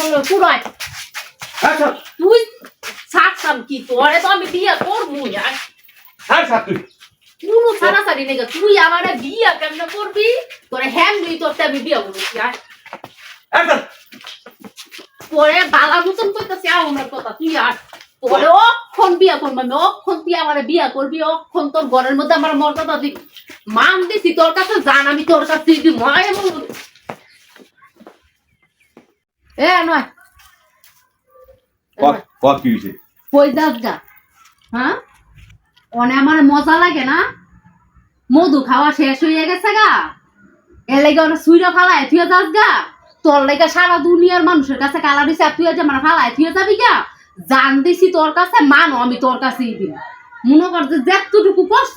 আমার লোক পুরাই তুই ছাড়তাম কি তোরে তো আমি বিয়ে করবো তুই ছাড়াছাড়ি নেই তুই আমার বিয়ে কেমন করবি তোরে হ্যাম দিই তোরতে আমি বিয়ে করবি পরে বালা মতন করতেছি আমার কথা তুই আর তোরে অক্ষণ বিয়ে করবো আমি অক্ষণ তুই আমার বিয়ে করবি অক্ষণ তোর ঘরের মধ্যে আমার মর্যাদা দিবি মান দিছি তোর কাছে জান আমি তোর কাছে দিদি মায়ের এ নয় কই যাস গা হ্যাঁ অনে আমার মজা লাগে না মধু খাওয়া শেষ হয়ে গেছে গা এর লাগে অনেক সুইরা ফালায় তুই যাস গা তোর লেগে সারা দুনিয়ার মানুষের কাছে কালা দিছে আর তুই যে মানে ফালায় তুই যাবি গা জান দিছি তোর কাছে মানো আমি তোর কাছেই দিই মনে কর যে যেতটুকু করছ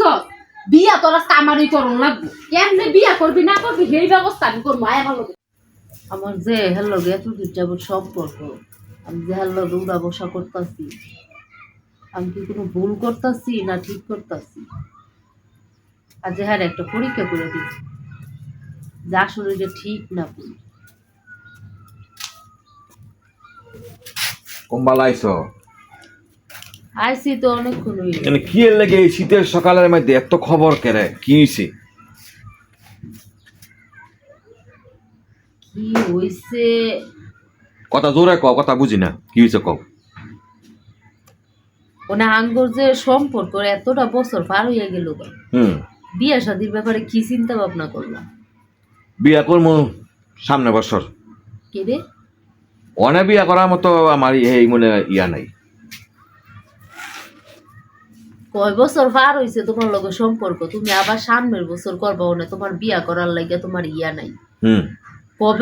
বিয়া তোর আজকে আমারই করুন লাগবে কেমনে বিয়া করবি না করবি সেই ব্যবস্থা আমি করবো আয় ভালো আমার যে হেলো গে তুই যাবো সম্পর্ক আমি যে হেলো দৌড়া বসা করতেছি আমি কি কোনো ভুল করতেছি না ঠিক করতেছি আর যে হ্যাঁ একটা পরীক্ষা করে দিচ্ছি যা শরীরে ঠিক না ভুল কম্বালাইছো আইসি তো অনেকক্ষণ মানে কি এর লাগে এই শীতের সকালের মধ্যে এত খবর কেরে কি হইছে কি হইছে কথা জোরে কও কথা বুঝি না কি হইছে কও ওনা আঙ্গুর যে সম্পর্ক এতটা বছর পার হইয়া গেল বিয়ে শাদির ব্যাপারে কি চিন্তা ভাবনা করলাম বিয়া করবো সামনে বছর কে রে অনেক বিয়া করার মতো আমার এই মনে ইয়া নাই কয় বছর পার হইছে তোমার লগে সম্পর্ক তুমি আবার সামনের বছর করবা না তোমার বিয়া করার লাগে তোমার ইয়া নাই কবে